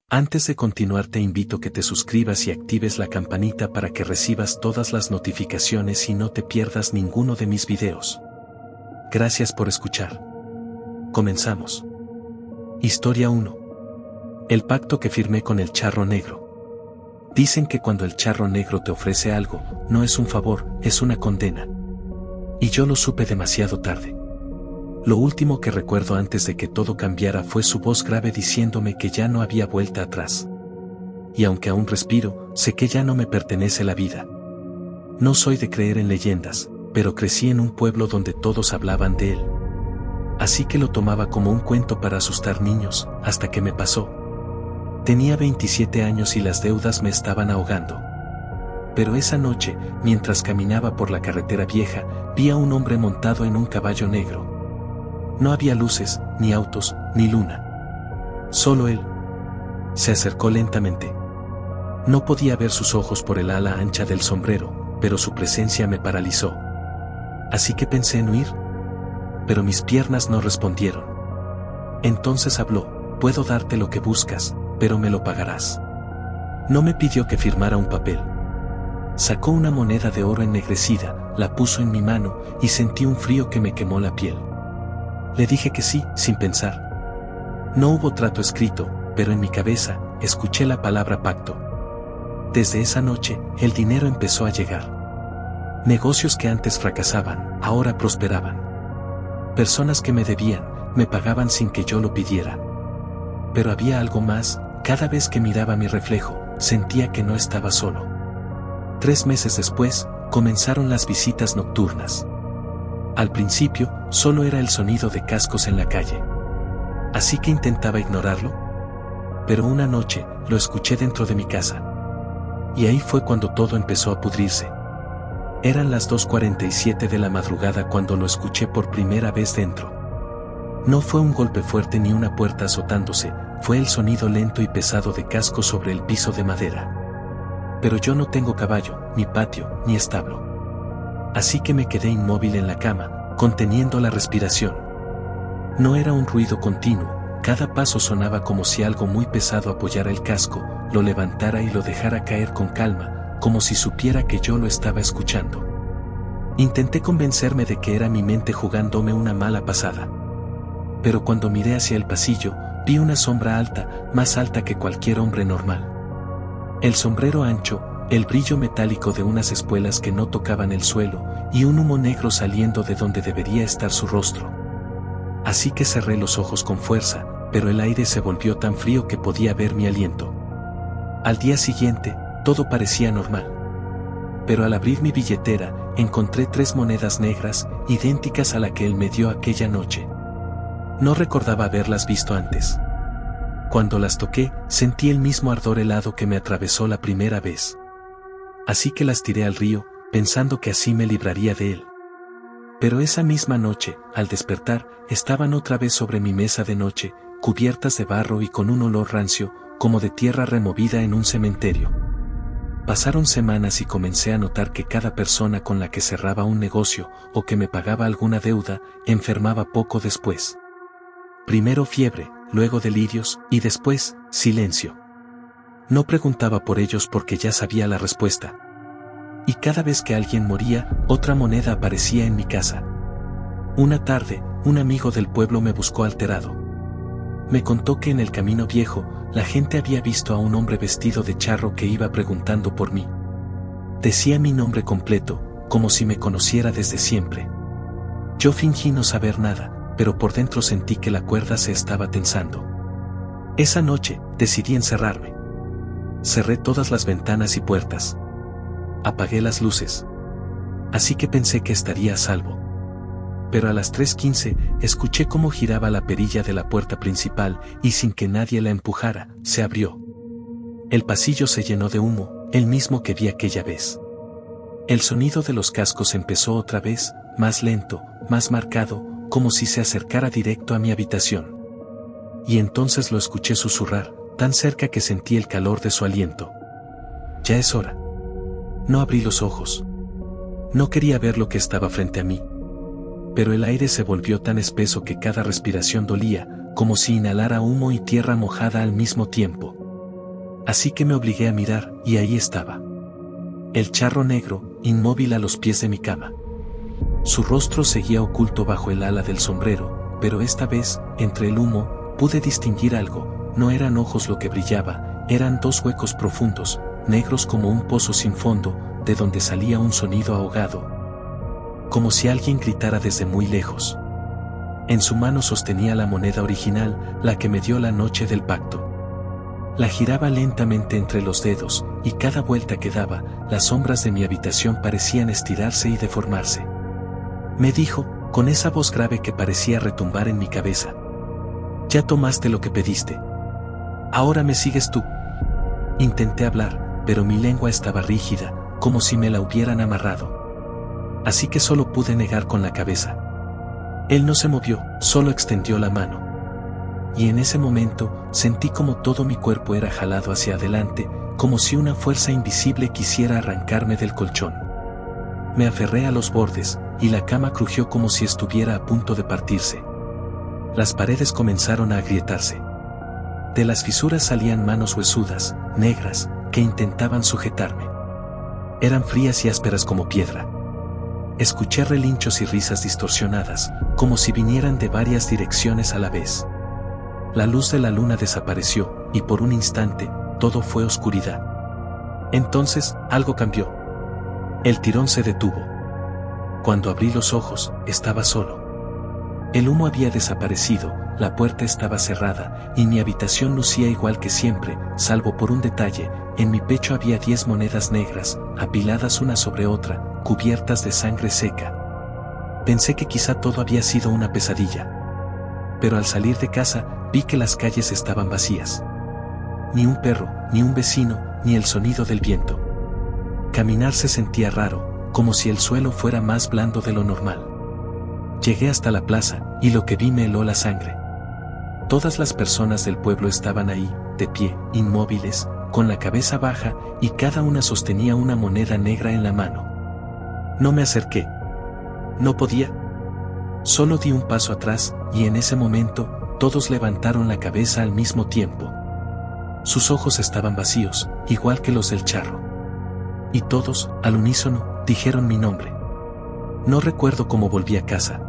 Antes de continuar te invito a que te suscribas y actives la campanita para que recibas todas las notificaciones y no te pierdas ninguno de mis videos. Gracias por escuchar. Comenzamos. Historia 1. El pacto que firmé con el charro negro. Dicen que cuando el charro negro te ofrece algo, no es un favor, es una condena. Y yo lo supe demasiado tarde. Lo último que recuerdo antes de que todo cambiara fue su voz grave diciéndome que ya no había vuelta atrás. Y aunque aún respiro, sé que ya no me pertenece la vida. No soy de creer en leyendas, pero crecí en un pueblo donde todos hablaban de él. Así que lo tomaba como un cuento para asustar niños, hasta que me pasó. Tenía 27 años y las deudas me estaban ahogando. Pero esa noche, mientras caminaba por la carretera vieja, vi a un hombre montado en un caballo negro. No había luces, ni autos, ni luna. Solo él. Se acercó lentamente. No podía ver sus ojos por el ala ancha del sombrero, pero su presencia me paralizó. Así que pensé en huir. Pero mis piernas no respondieron. Entonces habló: puedo darte lo que buscas, pero me lo pagarás. No me pidió que firmara un papel. Sacó una moneda de oro ennegrecida, la puso en mi mano, y sentí un frío que me quemó la piel. Le dije que sí, sin pensar. No hubo trato escrito, pero en mi cabeza, escuché la palabra pacto. Desde esa noche, el dinero empezó a llegar. Negocios que antes fracasaban, ahora prosperaban. Personas que me debían, me pagaban sin que yo lo pidiera. Pero había algo más: cada vez que miraba mi reflejo, sentía que no estaba solo. 3 meses después, comenzaron las visitas nocturnas. Al principio, solo era el sonido de cascos en la calle. Así que intentaba ignorarlo. Pero una noche, lo escuché dentro de mi casa. Y ahí fue cuando todo empezó a pudrirse. Eran las 2:47 de la madrugada cuando lo escuché por primera vez dentro. No fue un golpe fuerte ni una puerta azotándose, fue el sonido lento y pesado de cascos sobre el piso de madera. Pero yo no tengo caballo, ni patio, ni establo. Así que me quedé inmóvil en la cama, conteniendo la respiración. No era un ruido continuo, cada paso sonaba como si algo muy pesado apoyara el casco, lo levantara y lo dejara caer con calma, como si supiera que yo lo estaba escuchando. Intenté convencerme de que era mi mente jugándome una mala pasada. Pero cuando miré hacia el pasillo, vi una sombra alta, más alta que cualquier hombre normal. El sombrero ancho, el brillo metálico de unas espuelas que no tocaban el suelo, y un humo negro saliendo de donde debería estar su rostro. Así que cerré los ojos con fuerza, pero el aire se volvió tan frío que podía ver mi aliento. Al día siguiente, todo parecía normal. Pero al abrir mi billetera, encontré 3 monedas negras, idénticas a la que él me dio aquella noche. No recordaba haberlas visto antes. Cuando las toqué, sentí el mismo ardor helado que me atravesó la primera vez. Así que las tiré al río, pensando que así me libraría de él. Pero esa misma noche, al despertar, estaban otra vez sobre mi mesa de noche, cubiertas de barro y con un olor rancio, como de tierra removida en un cementerio. Pasaron semanas y comencé a notar que cada persona con la que cerraba un negocio, o que me pagaba alguna deuda, enfermaba poco después. Primero fiebre, luego delirios, y después, silencio. No preguntaba por ellos porque ya sabía la respuesta. Y cada vez que alguien moría, otra moneda aparecía en mi casa. Una tarde, un amigo del pueblo me buscó alterado. Me contó que en el camino viejo, la gente había visto a un hombre vestido de charro que iba preguntando por mí. Decía mi nombre completo, como si me conociera desde siempre. Yo fingí no saber nada, pero por dentro sentí que la cuerda se estaba tensando. Esa noche, decidí encerrarme. Cerré todas las ventanas y puertas. Apagué las luces. Así que pensé que estaría a salvo. Pero a las 3:15, escuché cómo giraba la perilla de la puerta principal y sin que nadie la empujara, se abrió. El pasillo se llenó de humo, el mismo que vi aquella vez. El sonido de los cascos empezó otra vez, más lento, más marcado, como si se acercara directo a mi habitación. Y entonces lo escuché susurrar, tan cerca que sentí el calor de su aliento. Ya es hora. No abrí los ojos. No quería ver lo que estaba frente a mí. Pero el aire se volvió tan espeso que cada respiración dolía, como si inhalara humo y tierra mojada al mismo tiempo. Así que me obligué a mirar, y ahí estaba. El charro negro, inmóvil a los pies de mi cama. Su rostro seguía oculto bajo el ala del sombrero, pero esta vez, entre el humo, pude distinguir algo. No eran ojos lo que brillaba, eran dos huecos profundos, negros como un pozo sin fondo, de donde salía un sonido ahogado. Como si alguien gritara desde muy lejos. En su mano sostenía la moneda original, la que me dio la noche del pacto. La giraba lentamente entre los dedos, y cada vuelta que daba, las sombras de mi habitación parecían estirarse y deformarse. Me dijo, con esa voz grave que parecía retumbar en mi cabeza: ya tomaste lo que pediste. Ahora me sigues tú. Intenté hablar, pero mi lengua estaba rígida, como si me la hubieran amarrado. Así que solo pude negar con la cabeza. Él no se movió, solo extendió la mano. Y en ese momento, sentí como todo mi cuerpo era jalado hacia adelante, como si una fuerza invisible quisiera arrancarme del colchón. Me aferré a los bordes, y la cama crujió como si estuviera a punto de partirse. Las paredes comenzaron a agrietarse. De las fisuras salían manos huesudas, negras, que intentaban sujetarme. Eran frías y ásperas como piedra. Escuché relinchos y risas distorsionadas, como si vinieran de varias direcciones a la vez. La luz de la luna desapareció, y por un instante, todo fue oscuridad. Entonces, algo cambió. El tirón se detuvo. Cuando abrí los ojos, estaba solo. El humo había desaparecido, la puerta estaba cerrada, y mi habitación lucía igual que siempre, salvo por un detalle: en mi pecho había 10 monedas negras, apiladas una sobre otra, cubiertas de sangre seca. Pensé que quizá todo había sido una pesadilla. Pero al salir de casa, vi que las calles estaban vacías. Ni un perro, ni un vecino, ni el sonido del viento. Caminar se sentía raro, como si el suelo fuera más blando de lo normal. Llegué hasta la plaza, y lo que vi me heló la sangre. Todas las personas del pueblo estaban ahí, de pie, inmóviles, con la cabeza baja, y cada una sostenía una moneda negra en la mano. No me acerqué. No podía. Solo di un paso atrás, y en ese momento, todos levantaron la cabeza al mismo tiempo. Sus ojos estaban vacíos, igual que los del charro. Y todos, al unísono, dijeron mi nombre. No recuerdo cómo volví a casa.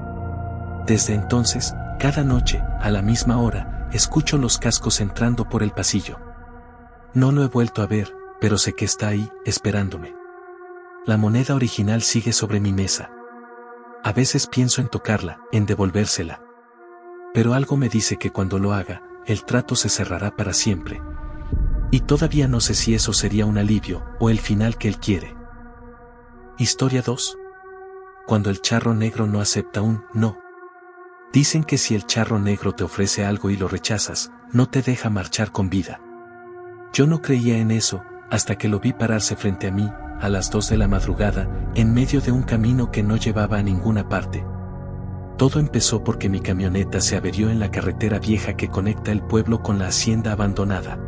Desde entonces, cada noche, a la misma hora, escucho los cascos entrando por el pasillo. No lo he vuelto a ver, pero sé que está ahí, esperándome. La moneda original sigue sobre mi mesa. A veces pienso en tocarla, en devolvérsela. Pero algo me dice que cuando lo haga, el trato se cerrará para siempre. Y todavía no sé si eso sería un alivio, o el final que él quiere. Historia 2. Cuando el charro negro no acepta un no. Dicen que si el charro negro te ofrece algo y lo rechazas, no te deja marchar con vida. Yo no creía en eso, hasta que lo vi pararse frente a mí, a las 2 de la madrugada, en medio de un camino que no llevaba a ninguna parte. Todo empezó porque mi camioneta se averió en la carretera vieja que conecta el pueblo con la hacienda abandonada.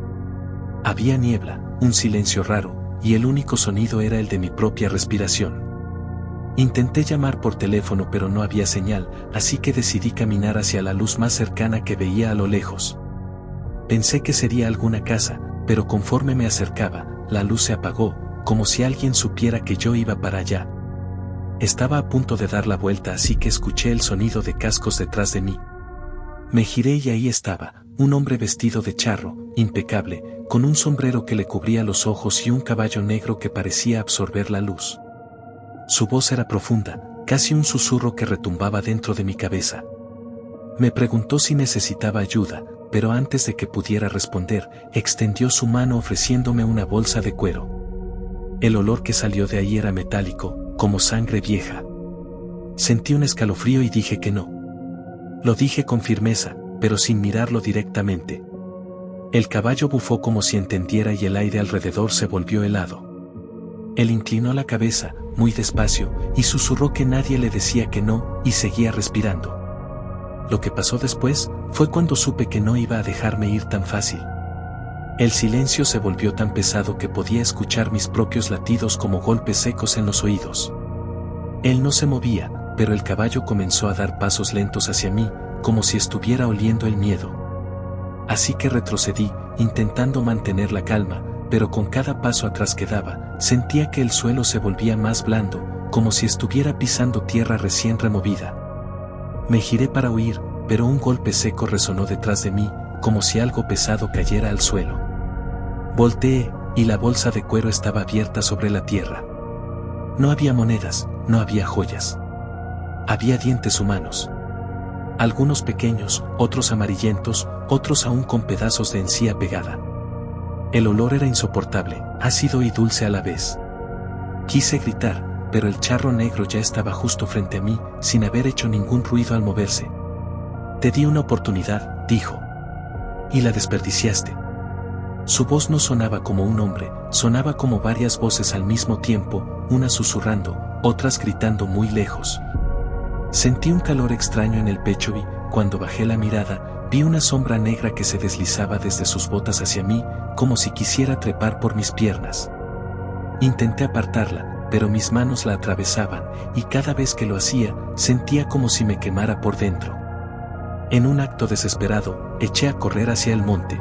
Había niebla, un silencio raro, y el único sonido era el de mi propia respiración. Intenté llamar por teléfono pero no había señal, así que decidí caminar hacia la luz más cercana que veía a lo lejos. Pensé que sería alguna casa, pero conforme me acercaba, la luz se apagó, como si alguien supiera que yo iba para allá. Estaba a punto de dar la vuelta, así que escuché el sonido de cascos detrás de mí. Me giré y ahí estaba, un hombre vestido de charro, impecable, con un sombrero que le cubría los ojos y un caballo negro que parecía absorber la luz. Su voz era profunda, casi un susurro que retumbaba dentro de mi cabeza. Me preguntó si necesitaba ayuda, pero antes de que pudiera responder, extendió su mano ofreciéndome una bolsa de cuero. El olor que salió de ahí era metálico, como sangre vieja. Sentí un escalofrío y dije que no. Lo dije con firmeza, pero sin mirarlo directamente. El caballo bufó como si entendiera y el aire alrededor se volvió helado. Él inclinó la cabeza, muy despacio, y susurró que nadie le decía que no, y seguía respirando. Lo que pasó después, fue cuando supe que no iba a dejarme ir tan fácil. El silencio se volvió tan pesado que podía escuchar mis propios latidos como golpes secos en los oídos. Él no se movía, pero el caballo comenzó a dar pasos lentos hacia mí, como si estuviera oliendo el miedo. Así que retrocedí, intentando mantener la calma, pero con cada paso atrás que daba, sentía que el suelo se volvía más blando, como si estuviera pisando tierra recién removida. Me giré para huir, pero un golpe seco resonó detrás de mí, como si algo pesado cayera al suelo. Volteé, y la bolsa de cuero estaba abierta sobre la tierra. No había monedas, no había joyas. Había dientes humanos. Algunos pequeños, otros amarillentos, otros aún con pedazos de encía pegada. El olor era insoportable, ácido y dulce a la vez. Quise gritar, pero el charro negro ya estaba justo frente a mí, sin haber hecho ningún ruido al moverse. Te di una oportunidad, dijo. Y la desperdiciaste. Su voz no sonaba como un hombre, sonaba como varias voces al mismo tiempo, unas susurrando, otras gritando muy lejos. Sentí un calor extraño en el pecho y, cuando bajé la mirada, vi una sombra negra que se deslizaba desde sus botas hacia mí, como si quisiera trepar por mis piernas. Intenté apartarla, pero mis manos la atravesaban, y cada vez que lo hacía, sentía como si me quemara por dentro. En un acto desesperado, eché a correr hacia el monte.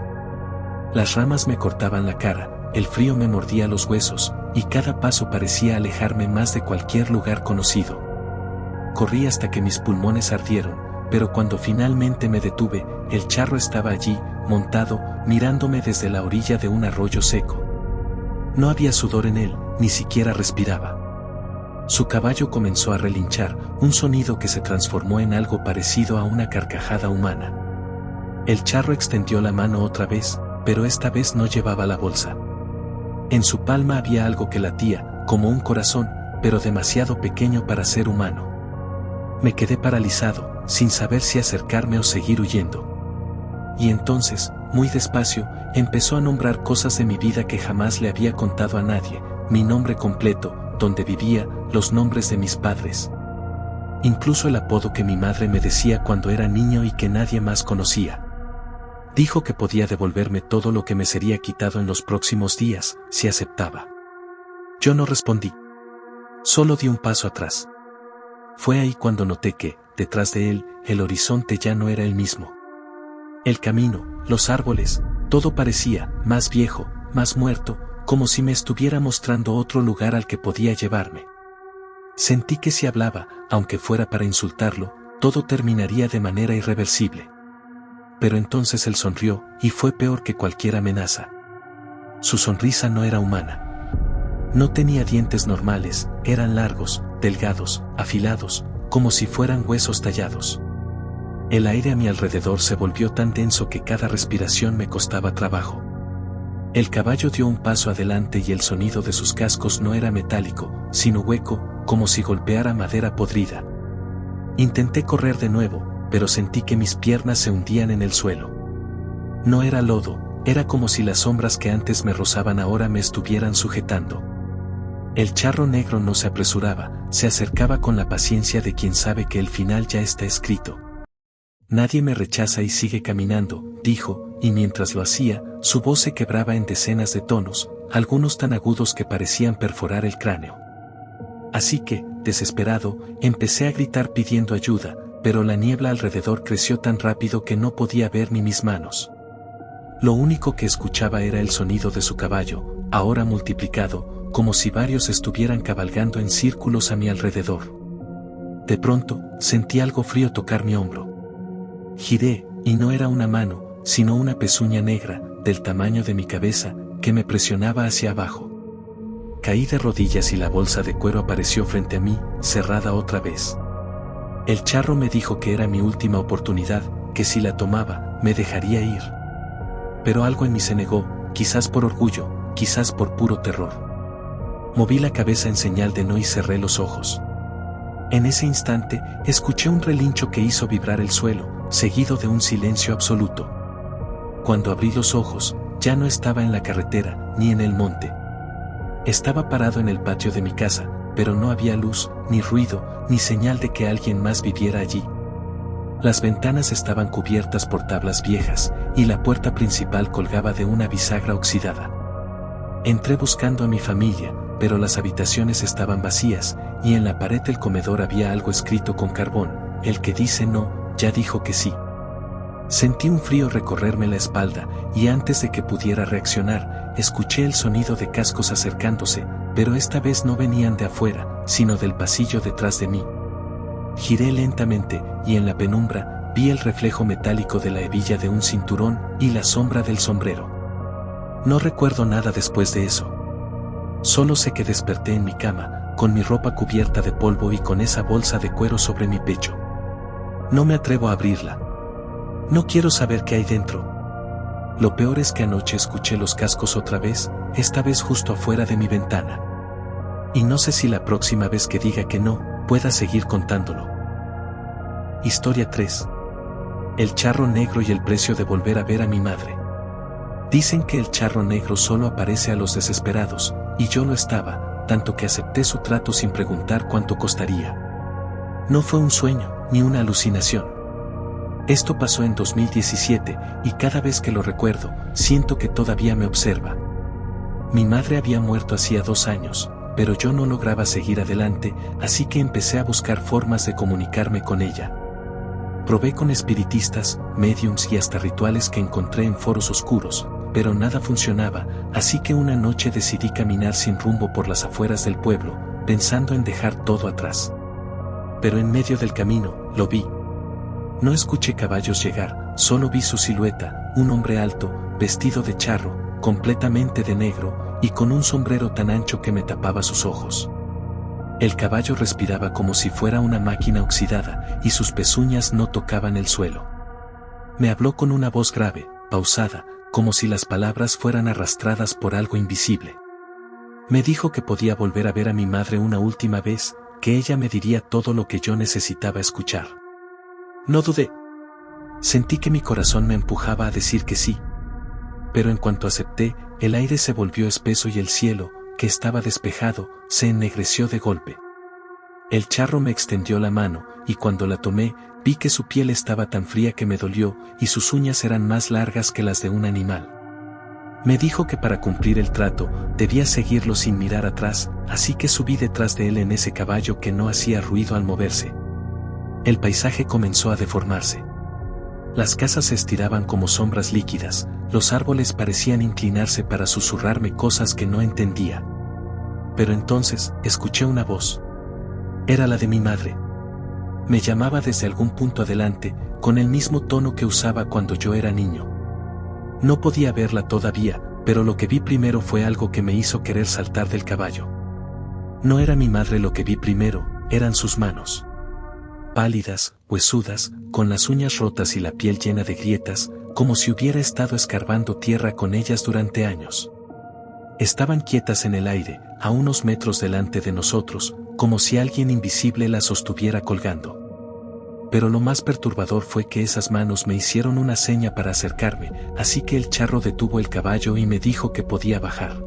Las ramas me cortaban la cara, el frío me mordía los huesos, y cada paso parecía alejarme más de cualquier lugar conocido. Corrí hasta que mis pulmones ardieron, pero cuando finalmente me detuve, el charro estaba allí, montado, mirándome desde la orilla de un arroyo seco. No había sudor en él, ni siquiera respiraba. Su caballo comenzó a relinchar, un sonido que se transformó en algo parecido a una carcajada humana. El charro extendió la mano otra vez, pero esta vez no llevaba la bolsa. En su palma había algo que latía, como un corazón, pero demasiado pequeño para ser humano. Me quedé paralizado, sin saber si acercarme o seguir huyendo. Y entonces, muy despacio, empezó a nombrar cosas de mi vida que jamás le había contado a nadie, mi nombre completo, donde vivía, los nombres de mis padres. Incluso el apodo que mi madre me decía cuando era niño y que nadie más conocía. Dijo que podía devolverme todo lo que me sería quitado en los próximos días, si aceptaba. Yo no respondí. Solo di un paso atrás. Fue ahí cuando noté que, detrás de él, el horizonte ya no era el mismo. El camino, los árboles, todo parecía más viejo, más muerto, como si me estuviera mostrando otro lugar al que podía llevarme. Sentí que si hablaba, aunque fuera para insultarlo, todo terminaría de manera irreversible. Pero entonces él sonrió, y fue peor que cualquier amenaza. Su sonrisa no era humana. No tenía dientes normales, eran largos, delgados, afilados, como si fueran huesos tallados. El aire a mi alrededor se volvió tan denso que cada respiración me costaba trabajo. El caballo dio un paso adelante y el sonido de sus cascos no era metálico, sino hueco, como si golpeara madera podrida. Intenté correr de nuevo, pero sentí que mis piernas se hundían en el suelo. No era lodo, era como si las sombras que antes me rozaban ahora me estuvieran sujetando. El charro negro no se apresuraba, se acercaba con la paciencia de quien sabe que el final ya está escrito. Nadie me rechaza y sigue caminando, dijo, y mientras lo hacía, su voz se quebraba en decenas de tonos, algunos tan agudos que parecían perforar el cráneo. Así que, desesperado, empecé a gritar pidiendo ayuda, pero la niebla alrededor creció tan rápido que no podía ver ni mis manos. Lo único que escuchaba era el sonido de su caballo, ahora multiplicado, como si varios estuvieran cabalgando en círculos a mi alrededor. De pronto, sentí algo frío tocar mi hombro. Giré, y no era una mano, sino una pezuña negra, del tamaño de mi cabeza, que me presionaba hacia abajo. Caí de rodillas y la bolsa de cuero apareció frente a mí, cerrada otra vez. El charro me dijo que era mi última oportunidad, que si la tomaba, me dejaría ir. Pero algo en mí se negó, quizás por orgullo, quizás por puro terror. Moví la cabeza en señal de no y cerré los ojos. En ese instante, escuché un relincho que hizo vibrar el suelo, seguido de un silencio absoluto. Cuando abrí los ojos, ya no estaba en la carretera, ni en el monte. Estaba parado en el patio de mi casa, pero no había luz, ni ruido, ni señal de que alguien más viviera allí. Las ventanas estaban cubiertas por tablas viejas, y la puerta principal colgaba de una bisagra oxidada. Entré buscando a mi familia, pero las habitaciones estaban vacías, y en la pared del comedor había algo escrito con carbón: el que dice no, ya dijo que sí. Sentí un frío recorrerme la espalda, y antes de que pudiera reaccionar, escuché el sonido de cascos acercándose, pero esta vez no venían de afuera, sino del pasillo detrás de mí. Giré lentamente, y en la penumbra, vi el reflejo metálico de la hebilla de un cinturón, y la sombra del sombrero. No recuerdo nada después de eso. Solo sé que desperté en mi cama, con mi ropa cubierta de polvo y con esa bolsa de cuero sobre mi pecho. No me atrevo a abrirla. No quiero saber qué hay dentro. Lo peor es que anoche escuché los cascos otra vez, esta vez justo afuera de mi ventana. Y no sé si la próxima vez que diga que no, pueda seguir contándolo. Historia 3. El charro negro y el precio de volver a ver a mi madre. Dicen que el charro negro solo aparece a los desesperados, y yo lo estaba, tanto que acepté su trato sin preguntar cuánto costaría. No fue un sueño, ni una alucinación. Esto pasó en 2017, y cada vez que lo recuerdo, siento que todavía me observa. Mi madre había muerto hacía 2 años, pero yo no lograba seguir adelante, así que empecé a buscar formas de comunicarme con ella. Probé con espiritistas, médiums y hasta rituales que encontré en foros oscuros, pero nada funcionaba, así que una noche decidí caminar sin rumbo por las afueras del pueblo, pensando en dejar todo atrás. Pero en medio del camino, lo vi. No escuché caballos llegar, solo vi su silueta, un hombre alto, vestido de charro, completamente de negro, y con un sombrero tan ancho que me tapaba sus ojos. El caballo respiraba como si fuera una máquina oxidada, y sus pezuñas no tocaban el suelo. Me habló con una voz grave, pausada, como si las palabras fueran arrastradas por algo invisible. Me dijo que podía volver a ver a mi madre una última vez, que ella me diría todo lo que yo necesitaba escuchar. No dudé. Sentí que mi corazón me empujaba a decir que sí. Pero en cuanto acepté, el aire se volvió espeso y el cielo, que estaba despejado, se ennegreció de golpe. El charro me extendió la mano, y cuando la tomé, vi que su piel estaba tan fría que me dolió, y sus uñas eran más largas que las de un animal. Me dijo que para cumplir el trato, debía seguirlo sin mirar atrás, así que subí detrás de él en ese caballo que no hacía ruido al moverse. El paisaje comenzó a deformarse. Las casas se estiraban como sombras líquidas, los árboles parecían inclinarse para susurrarme cosas que no entendía. Pero entonces, escuché una voz. Era la de mi madre. Me llamaba desde algún punto adelante, con el mismo tono que usaba cuando yo era niño. No podía verla todavía, pero lo que vi primero fue algo que me hizo querer saltar del caballo. No era mi madre lo que vi primero, eran sus manos. Pálidas, huesudas, con las uñas rotas y la piel llena de grietas, como si hubiera estado escarbando tierra con ellas durante años. Estaban quietas en el aire, a unos metros delante de nosotros, como si alguien invisible las sostuviera colgando. Pero lo más perturbador fue que esas manos me hicieron una seña para acercarme, así que el charro detuvo el caballo y me dijo que podía bajar.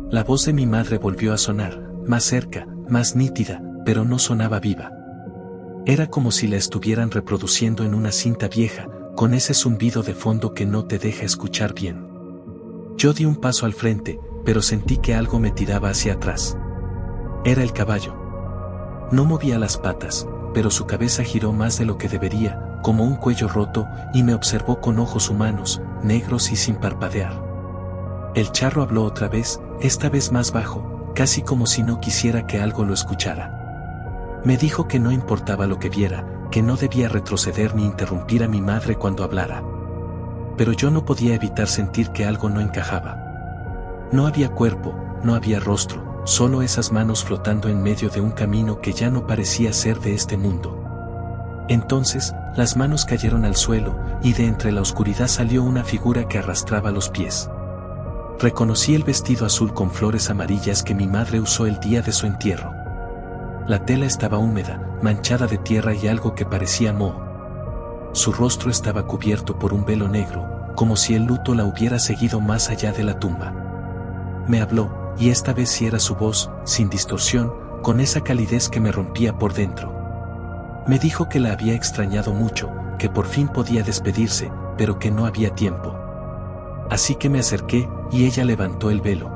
La voz de mi madre volvió a sonar, más cerca, más nítida, pero no sonaba viva. Era como si la estuvieran reproduciendo en una cinta vieja, con ese zumbido de fondo que no te deja escuchar bien. Yo di un paso al frente, pero sentí que algo me tiraba hacia atrás. Era el caballo. No movía las patas, pero su cabeza giró más de lo que debería, como un cuello roto, y me observó con ojos humanos, negros y sin parpadear. El charro habló otra vez, esta vez más bajo, casi como si no quisiera que algo lo escuchara. Me dijo que no importaba lo que viera, que no debía retroceder ni interrumpir a mi madre cuando hablara. Pero yo no podía evitar sentir que algo no encajaba. No había cuerpo, no había rostro, solo esas manos flotando en medio de un camino que ya no parecía ser de este mundo. Entonces, las manos cayeron al suelo, y de entre la oscuridad salió una figura que arrastraba los pies. Reconocí el vestido azul con flores amarillas que mi madre usó el día de su entierro. La tela estaba húmeda, manchada de tierra y algo que parecía moho. Su rostro estaba cubierto por un velo negro, como si el luto la hubiera seguido más allá de la tumba. Me habló, y esta vez sí era su voz, sin distorsión, con esa calidez que me rompía por dentro. Me dijo que la había extrañado mucho, que por fin podía despedirse, pero que no había tiempo. Así que me acerqué, y ella levantó el velo.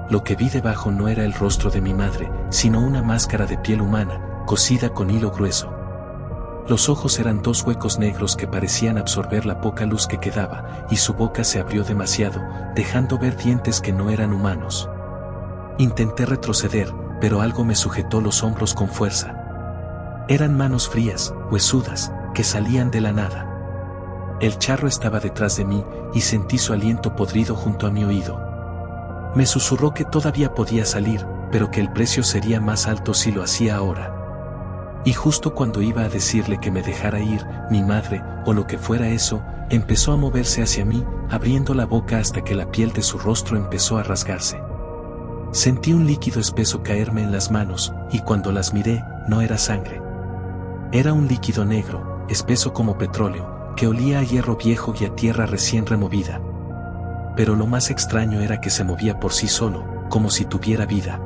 Lo que vi debajo no era el rostro de mi madre, sino una máscara de piel humana, cosida con hilo grueso. Los ojos eran dos huecos negros que parecían absorber la poca luz que quedaba, y su boca se abrió demasiado, dejando ver dientes que no eran humanos. Intenté retroceder, pero algo me sujetó los hombros con fuerza. Eran manos frías, huesudas, que salían de la nada. El charro estaba detrás de mí, y sentí su aliento podrido junto a mi oído. Me susurró que todavía podía salir, pero que el precio sería más alto si lo hacía ahora. Y justo cuando iba a decirle que me dejara ir, mi madre, o lo que fuera eso, empezó a moverse hacia mí, abriendo la boca hasta que la piel de su rostro empezó a rasgarse. Sentí un líquido espeso caerme en las manos, y cuando las miré, no era sangre. Era un líquido negro, espeso como petróleo, que olía a hierro viejo y a tierra recién removida. Pero lo más extraño era que se movía por sí solo, como si tuviera vida.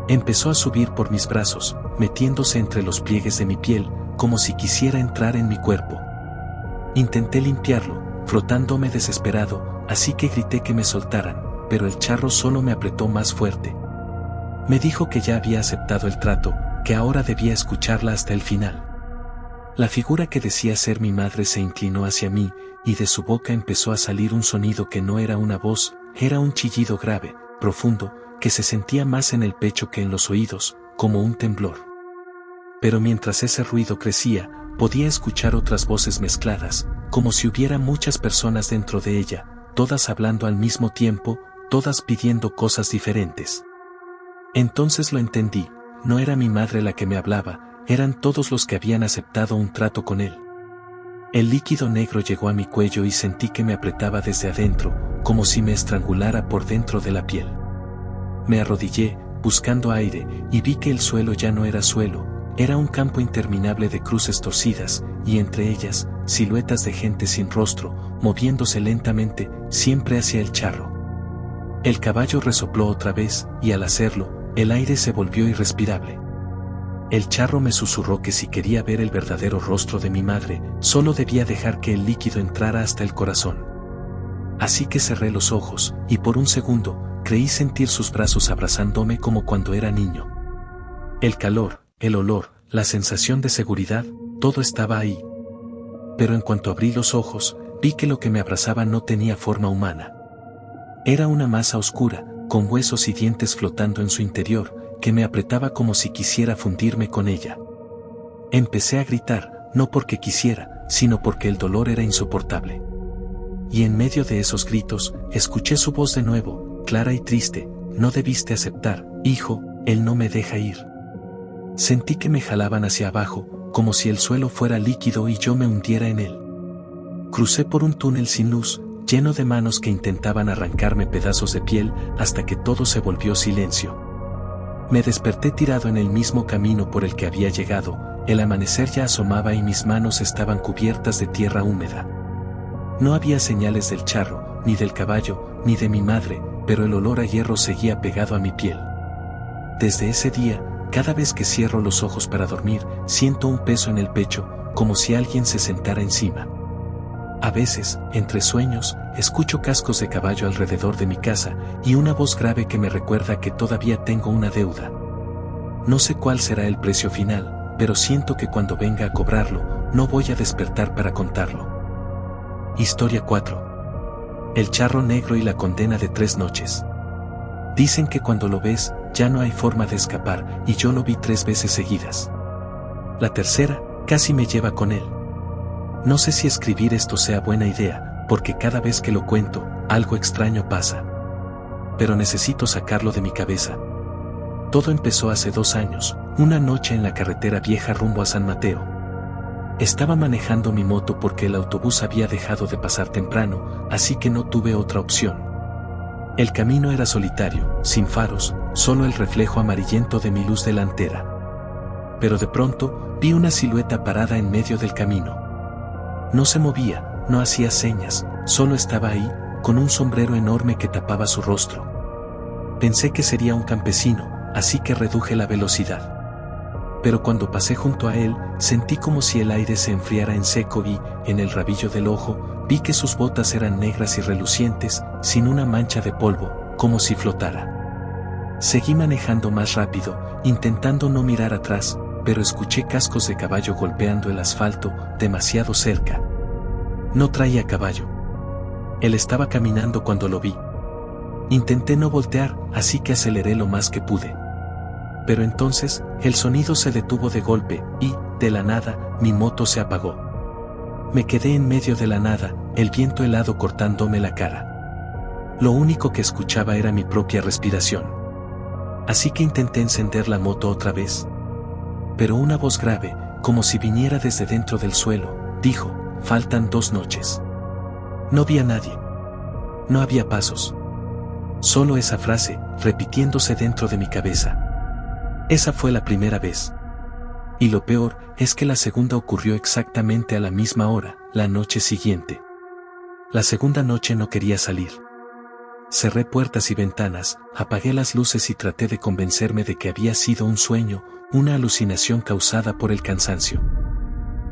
Empezó a subir por mis brazos, metiéndose entre los pliegues de mi piel, como si quisiera entrar en mi cuerpo. Intenté limpiarlo, frotándome desesperado, así que grité que me soltaran, pero el charro solo me apretó más fuerte. Me dijo que ya había aceptado el trato, que ahora debía escucharla hasta el final. La figura que decía ser mi madre se inclinó hacia mí, y de su boca empezó a salir un sonido que no era una voz, era un chillido grave, profundo, que se sentía más en el pecho que en los oídos, como un temblor. Pero mientras ese ruido crecía, podía escuchar otras voces mezcladas, como si hubiera muchas personas dentro de ella, todas hablando al mismo tiempo, todas pidiendo cosas diferentes. Entonces lo entendí, no era mi madre la que me hablaba, eran todos los que habían aceptado un trato con él. El líquido negro llegó a mi cuello y sentí que me apretaba desde adentro, como si me estrangulara por dentro de la piel. Me arrodillé, buscando aire, y vi que el suelo ya no era suelo, era un campo interminable de cruces torcidas, y entre ellas, siluetas de gente sin rostro, moviéndose lentamente, siempre hacia el charro. El caballo resopló otra vez, y al hacerlo, el aire se volvió irrespirable. El charro me susurró que si quería ver el verdadero rostro de mi madre, solo debía dejar que el líquido entrara hasta el corazón. Así que cerré los ojos, y por un segundo, creí sentir sus brazos abrazándome como cuando era niño. El calor, el olor, la sensación de seguridad, todo estaba ahí. Pero en cuanto abrí los ojos, vi que lo que me abrazaba no tenía forma humana. Era una masa oscura, con huesos y dientes flotando en su interior, que me apretaba como si quisiera fundirme con ella. Empecé a gritar, no porque quisiera, sino porque el dolor era insoportable. Y en medio de esos gritos, escuché su voz de nuevo, clara y triste: no debiste aceptar, hijo, él no me deja ir. Sentí que me jalaban hacia abajo, como si el suelo fuera líquido y yo me hundiera en él. Crucé por un túnel sin luz, lleno de manos que intentaban arrancarme pedazos de piel, hasta que todo se volvió silencio. Me desperté tirado en el mismo camino por el que había llegado, el amanecer ya asomaba y mis manos estaban cubiertas de tierra húmeda. No había señales del charro, ni del caballo, ni de mi madre, pero el olor a hierro seguía pegado a mi piel. Desde ese día, cada vez que cierro los ojos para dormir, siento un peso en el pecho, como si alguien se sentara encima. A veces, entre sueños, escucho cascos de caballo alrededor de mi casa, y una voz grave que me recuerda que todavía tengo una deuda. No sé cuál será el precio final, pero siento que cuando venga a cobrarlo, no voy a despertar para contarlo. Historia 4. El charro negro y la condena de 3 noches. Dicen que cuando lo ves, ya no hay forma de escapar, y yo lo vi 3 veces seguidas. La tercera, casi me lleva con él. No sé si escribir esto sea buena idea, porque cada vez que lo cuento, algo extraño pasa. Pero necesito sacarlo de mi cabeza. Todo empezó hace 2 años, una noche en la carretera vieja rumbo a San Mateo. Estaba manejando mi moto porque el autobús había dejado de pasar temprano, así que no tuve otra opción. El camino era solitario, sin faros, solo el reflejo amarillento de mi luz delantera. Pero de pronto, vi una silueta parada en medio del camino. No se movía, no hacía señas, solo estaba ahí, con un sombrero enorme que tapaba su rostro. Pensé que sería un campesino, así que reduje la velocidad. Pero cuando pasé junto a él, sentí como si el aire se enfriara en seco y, en el rabillo del ojo, vi que sus botas eran negras y relucientes, sin una mancha de polvo, como si flotara. Seguí manejando más rápido, intentando no mirar atrás, pero escuché cascos de caballo golpeando el asfalto, demasiado cerca. No traía caballo. Él estaba caminando cuando lo vi. Intenté no voltear, así que aceleré lo más que pude. Pero entonces, el sonido se detuvo de golpe, y, de la nada, mi moto se apagó. Me quedé en medio de la nada, el viento helado cortándome la cara. Lo único que escuchaba era mi propia respiración. Así que intenté encender la moto otra vez. Pero una voz grave, como si viniera desde dentro del suelo, dijo: faltan 2 noches. No vi a nadie. No había pasos. Solo esa frase, repitiéndose dentro de mi cabeza. Esa fue la primera vez. Y lo peor, es que la segunda ocurrió exactamente a la misma hora, la noche siguiente. La segunda noche no quería salir. Cerré puertas y ventanas, apagué las luces y traté de convencerme de que había sido un sueño, una alucinación causada por el cansancio.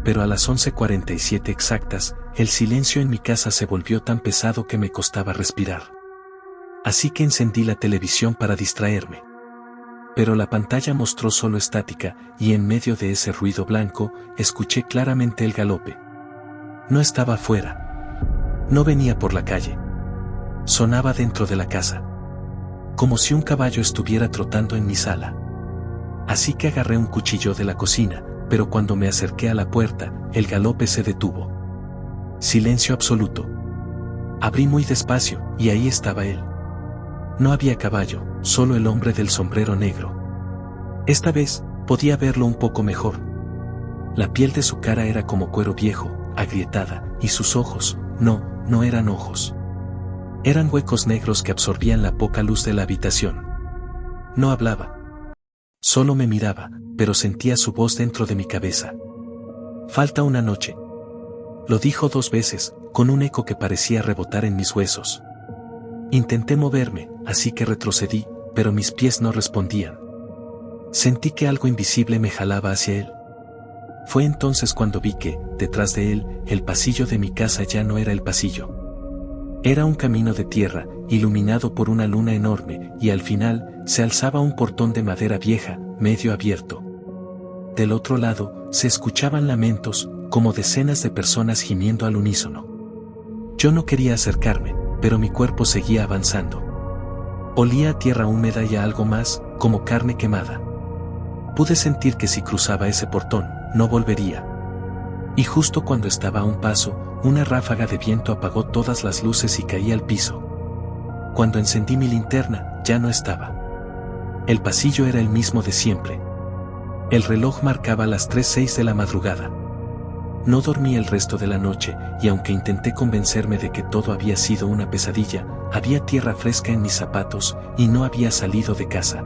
Pero a las 11:47 exactas, el silencio en mi casa se volvió tan pesado que me costaba respirar. Así que encendí la televisión para distraerme. Pero la pantalla mostró solo estática, y en medio de ese ruido blanco, escuché claramente el galope. No estaba afuera. No venía por la calle. Sonaba dentro de la casa. Como si un caballo estuviera trotando en mi sala. Así que agarré un cuchillo de la cocina, pero cuando me acerqué a la puerta, el galope se detuvo. Silencio absoluto. Abrí muy despacio, y ahí estaba él. No había caballo, solo el hombre del sombrero negro. Esta vez, podía verlo un poco mejor. La piel de su cara era como cuero viejo, agrietada, y sus ojos, no eran ojos. Eran huecos negros que absorbían la poca luz de la habitación. No hablaba. Solo me miraba, pero sentía su voz dentro de mi cabeza. Falta una noche. Lo dijo 2 veces, con un eco que parecía rebotar en mis huesos. Intenté moverme, así que retrocedí, pero mis pies no respondían. Sentí que algo invisible me jalaba hacia él. Fue entonces cuando vi que, detrás de él, el pasillo de mi casa ya no era el pasillo. Era un camino de tierra, iluminado por una luna enorme, y al final, se alzaba un portón de madera vieja, medio abierto. Del otro lado, se escuchaban lamentos, como decenas de personas gimiendo al unísono. Yo no quería acercarme, pero mi cuerpo seguía avanzando. Olía a tierra húmeda y a algo más, como carne quemada. Pude sentir que si cruzaba ese portón, no volvería. Y justo cuando estaba a un paso, una ráfaga de viento apagó todas las luces y caí al piso. Cuando encendí mi linterna, ya no estaba. El pasillo era el mismo de siempre. El reloj marcaba las 3:06 de la madrugada. No dormí el resto de la noche, y aunque intenté convencerme de que todo había sido una pesadilla, había tierra fresca en mis zapatos, y no había salido de casa.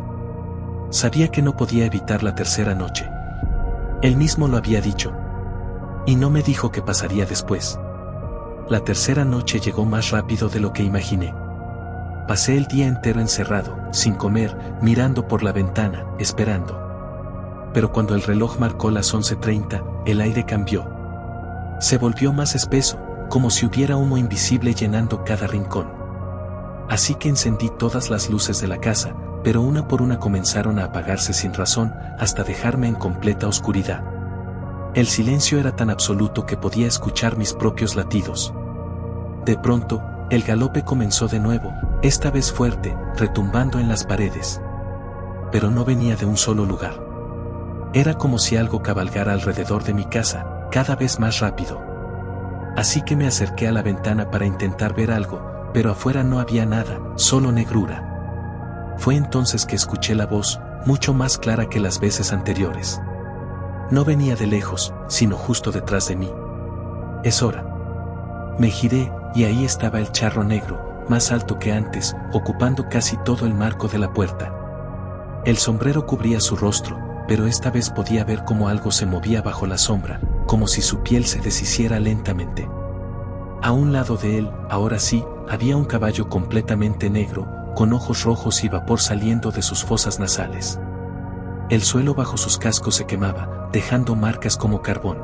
Sabía que no podía evitar la tercera noche. Él mismo lo había dicho. Y no me dijo qué pasaría después. La tercera noche llegó más rápido de lo que imaginé. Pasé el día entero encerrado, sin comer, mirando por la ventana, esperando. Pero cuando el reloj marcó las 11:30, el aire cambió. Se volvió más espeso, como si hubiera humo invisible llenando cada rincón. Así que encendí todas las luces de la casa, pero una por una comenzaron a apagarse sin razón, hasta dejarme en completa oscuridad. El silencio era tan absoluto que podía escuchar mis propios latidos. De pronto, el galope comenzó de nuevo, esta vez fuerte, retumbando en las paredes. Pero no venía de un solo lugar. Era como si algo cabalgara alrededor de mi casa, cada vez más rápido. Así que me acerqué a la ventana para intentar ver algo, pero afuera no había nada, solo negrura. Fue entonces que escuché la voz, mucho más clara que las veces anteriores. No venía de lejos, sino justo detrás de mí. Es hora. Me giré, y ahí estaba el charro negro, más alto que antes, ocupando casi todo el marco de la puerta. El sombrero cubría su rostro, pero esta vez podía ver cómo algo se movía bajo la sombra, como si su piel se deshiciera lentamente. A un lado de él, ahora sí, había un caballo completamente negro, con ojos rojos y vapor saliendo de sus fosas nasales. El suelo bajo sus cascos se quemaba, dejando marcas como carbón.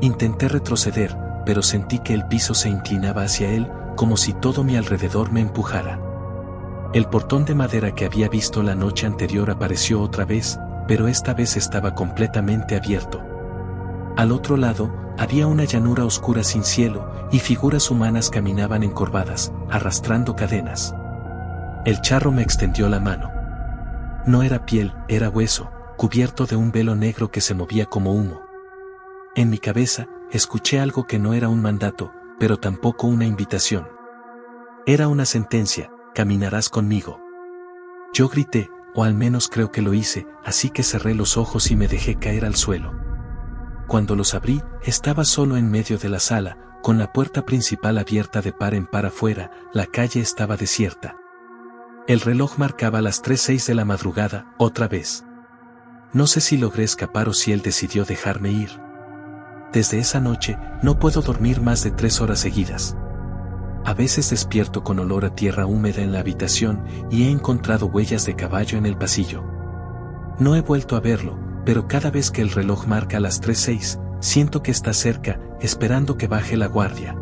Intenté retroceder, pero sentí que el piso se inclinaba hacia él, como si todo mi alrededor me empujara. El portón de madera que había visto la noche anterior apareció otra vez, pero esta vez estaba completamente abierto. Al otro lado, había una llanura oscura sin cielo, y figuras humanas caminaban encorvadas, arrastrando cadenas. El charro me extendió la mano. No era piel, era hueso, cubierto de un velo negro que se movía como humo. En mi cabeza, escuché algo que no era un mandato, pero tampoco una invitación. Era una sentencia: caminarás conmigo. Yo grité, o al menos creo que lo hice, así que cerré los ojos y me dejé caer al suelo. Cuando los abrí, estaba solo en medio de la sala, con la puerta principal abierta de par en par afuera. La calle estaba desierta. El reloj marcaba las 3:06 de la madrugada, otra vez. No sé si logré escapar o si él decidió dejarme ir. Desde esa noche, no puedo dormir más de 3 horas seguidas. A veces despierto con olor a tierra húmeda en la habitación y he encontrado huellas de caballo en el pasillo. No he vuelto a verlo, pero cada vez que el reloj marca las 3:06, siento que está cerca, esperando que baje la guardia.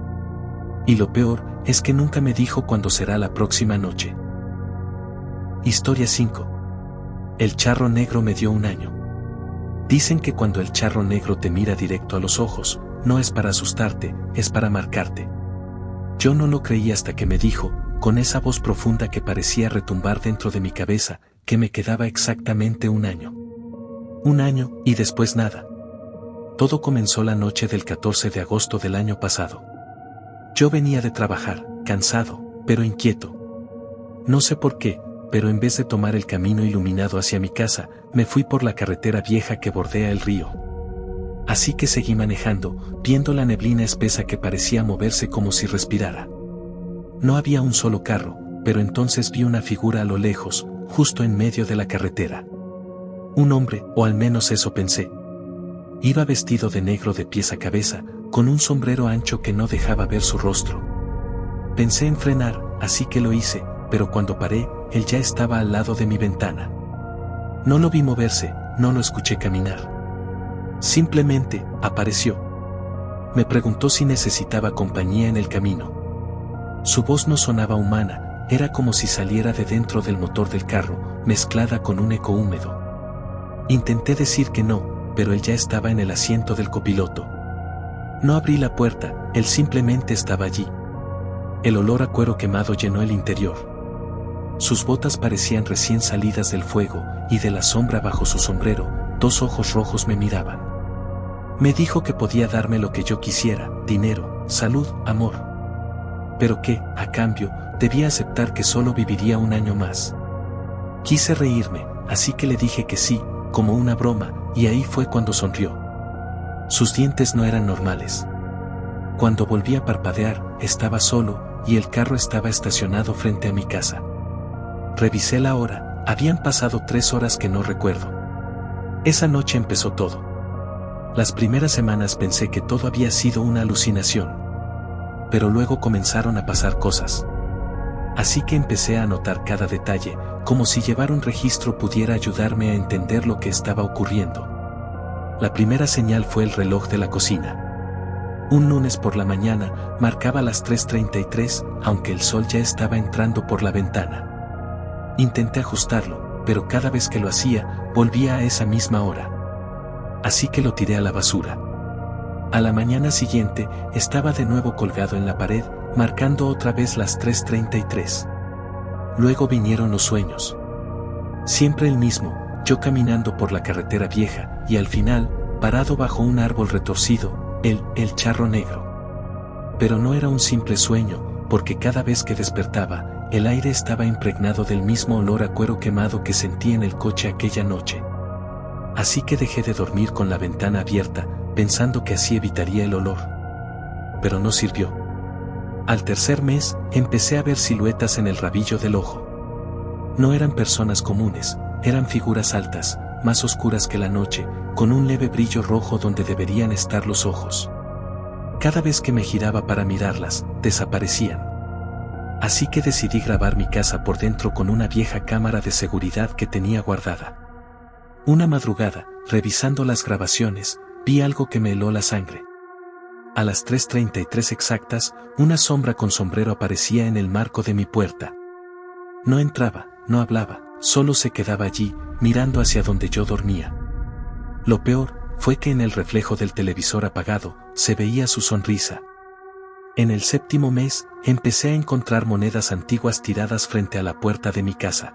Y lo peor es que nunca me dijo cuándo será la próxima noche. Historia 5. El charro negro me dio un año. Dicen que cuando el charro negro te mira directo a los ojos, no es para asustarte, es para marcarte. Yo no lo creí hasta que me dijo, con esa voz profunda que parecía retumbar dentro de mi cabeza, que me quedaba exactamente un año. Un año, y después nada. Todo comenzó la noche del 14 de agosto del año pasado. Yo venía de trabajar, cansado, pero inquieto. No sé por qué, pero en vez de tomar el camino iluminado hacia mi casa, me fui por la carretera vieja que bordea el río. Así que seguí manejando, viendo la neblina espesa que parecía moverse como si respirara. No había un solo carro, pero entonces vi una figura a lo lejos, justo en medio de la carretera. Un hombre, o al menos eso pensé. Iba vestido de negro de pies a cabeza, con un sombrero ancho que no dejaba ver su rostro. Pensé en frenar, así que lo hice, pero cuando paré, él ya estaba al lado de mi ventana. No lo vi moverse, no lo escuché caminar. Simplemente, apareció. Me preguntó si necesitaba compañía en el camino. Su voz no sonaba humana, era como si saliera de dentro del motor del carro, mezclada con un eco húmedo. Intenté decir que no, pero él ya estaba en el asiento del copiloto. No abrí la puerta, él simplemente estaba allí. El olor a cuero quemado llenó el interior. Sus botas parecían recién salidas del fuego, y de la sombra bajo su sombrero, 2 ojos rojos me miraban. Me dijo que podía darme lo que yo quisiera: dinero, salud, amor. Pero que, a cambio, debía aceptar que solo viviría un año más. Quise reírme, así que le dije que sí, como una broma, y ahí fue cuando sonrió. Sus dientes no eran normales. Cuando volví a parpadear, estaba solo, y el carro estaba estacionado frente a mi casa. Revisé la hora, habían pasado 3 horas que no recuerdo. Esa noche empezó todo. Las primeras semanas pensé que todo había sido una alucinación. Pero luego comenzaron a pasar cosas. Así que empecé a anotar cada detalle, como si llevar un registro pudiera ayudarme a entender lo que estaba ocurriendo. La primera señal fue el reloj de la cocina. Un lunes por la mañana, marcaba las 3:33, aunque el sol ya estaba entrando por la ventana. Intenté ajustarlo, pero cada vez que lo hacía, volvía a esa misma hora. Así que lo tiré a la basura. A la mañana siguiente, estaba de nuevo colgado en la pared, marcando otra vez las 3:33. Luego vinieron los sueños. Siempre el mismo, yo caminando por la carretera vieja, y al final, parado bajo un árbol retorcido, el charro negro. Pero no era un simple sueño, porque cada vez que despertaba, el aire estaba impregnado del mismo olor a cuero quemado que sentí en el coche aquella noche. Así que dejé de dormir con la ventana abierta, pensando que así evitaría el olor. Pero no sirvió. Al tercer mes, empecé a ver siluetas en el rabillo del ojo. No eran personas comunes, eran figuras altas, más oscuras que la noche, con un leve brillo rojo donde deberían estar los ojos. Cada vez que me giraba para mirarlas, desaparecían. Así que decidí grabar mi casa por dentro con una vieja cámara de seguridad que tenía guardada. Una madrugada, revisando las grabaciones, vi algo que me heló la sangre. A las 3:33 exactas, una sombra con sombrero aparecía en el marco de mi puerta. No entraba, no hablaba, solo se quedaba allí, mirando hacia donde yo dormía. Lo peor fue que en el reflejo del televisor apagado se veía su sonrisa. En el 7º mes, empecé a encontrar monedas antiguas tiradas frente a la puerta de mi casa.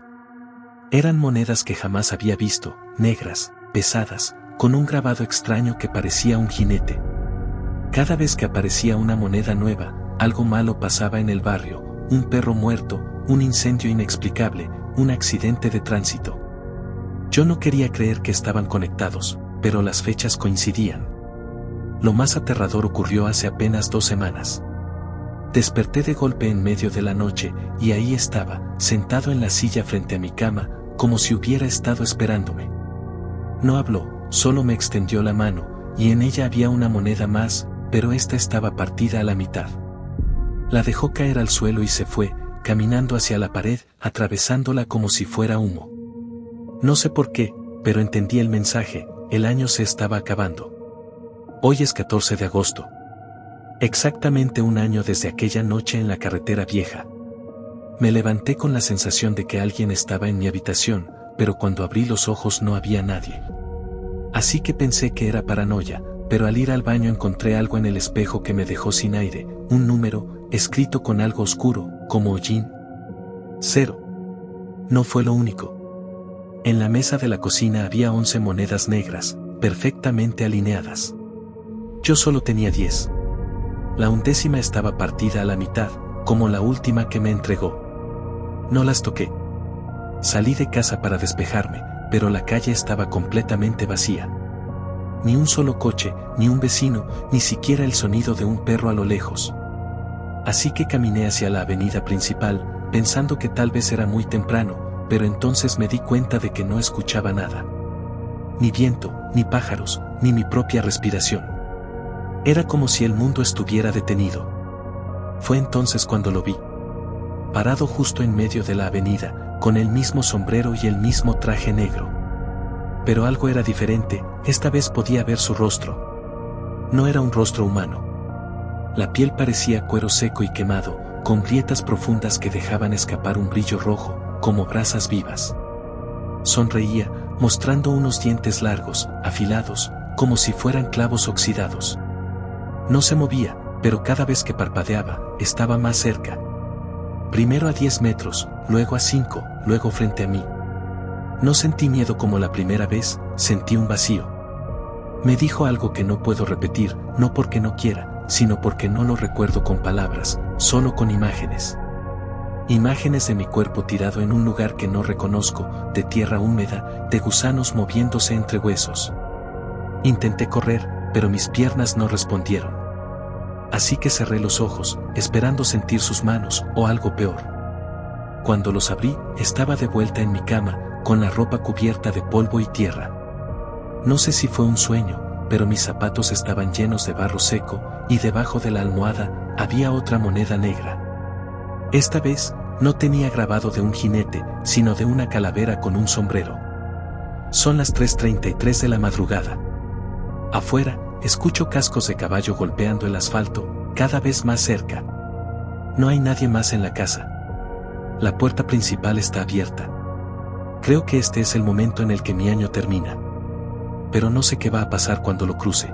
Eran monedas que jamás había visto, negras, pesadas, con un grabado extraño que parecía un jinete. Cada vez que aparecía una moneda nueva, algo malo pasaba en el barrio, un perro muerto, un incendio inexplicable, un accidente de tránsito. Yo no quería creer que estaban conectados, pero las fechas coincidían. Lo más aterrador ocurrió hace apenas 2 semanas. Desperté de golpe en medio de la noche, y ahí estaba, sentado en la silla frente a mi cama, como si hubiera estado esperándome. No habló, solo me extendió la mano, y en ella había una moneda más, pero esta estaba partida a la mitad. La dejó caer al suelo y se fue, caminando hacia la pared, atravesándola como si fuera humo. No sé por qué, pero entendí el mensaje, el año se estaba acabando. Hoy es 14 de agosto. Exactamente un año desde aquella noche en la carretera vieja. Me levanté con la sensación de que alguien estaba en mi habitación, pero cuando abrí los ojos no había nadie. Así que pensé que era paranoia, pero al ir al baño encontré algo en el espejo que me dejó sin aire, un número, escrito con algo oscuro, como hollín. 0. No fue lo único. En la mesa de la cocina había 11 monedas negras, perfectamente alineadas. Yo solo tenía 10. La 11ª estaba partida a la mitad, como la última que me entregó. No las toqué. Salí de casa para despejarme, pero la calle estaba completamente vacía. Ni un solo coche, ni un vecino, ni siquiera el sonido de un perro a lo lejos. Así que caminé hacia la avenida principal, pensando que tal vez era muy temprano, pero entonces me di cuenta de que no escuchaba nada. Ni viento, ni pájaros, ni mi propia respiración. Era como si el mundo estuviera detenido. Fue entonces cuando lo vi. Parado justo en medio de la avenida, con el mismo sombrero y el mismo traje negro. Pero algo era diferente, esta vez podía ver su rostro. No era un rostro humano. La piel parecía cuero seco y quemado, con grietas profundas que dejaban escapar un brillo rojo, como brasas vivas. Sonreía, mostrando unos dientes largos, afilados, como si fueran clavos oxidados. No se movía, pero cada vez que parpadeaba, estaba más cerca. Primero a 10 metros, luego a 5, luego frente a mí. No sentí miedo como la primera vez, sentí un vacío. Me dijo algo que no puedo repetir, no porque no quiera, sino porque no lo recuerdo con palabras, solo con imágenes. Imágenes de mi cuerpo tirado en un lugar que no reconozco, de tierra húmeda, de gusanos moviéndose entre huesos. Intenté correr, pero mis piernas no respondieron. Así que cerré los ojos, esperando sentir sus manos, o algo peor. Cuando los abrí, estaba de vuelta en mi cama, con la ropa cubierta de polvo y tierra. No sé si fue un sueño, pero mis zapatos estaban llenos de barro seco, y debajo de la almohada, había otra moneda negra. Esta vez, no tenía grabado de un jinete, sino de una calavera con un sombrero. Son las 3:33 de la madrugada. Afuera, escucho cascos de caballo golpeando el asfalto, cada vez más cerca. No hay nadie más en la casa. La puerta principal está abierta. Creo que este es el momento en el que mi año termina. Pero no sé qué va a pasar cuando lo cruce.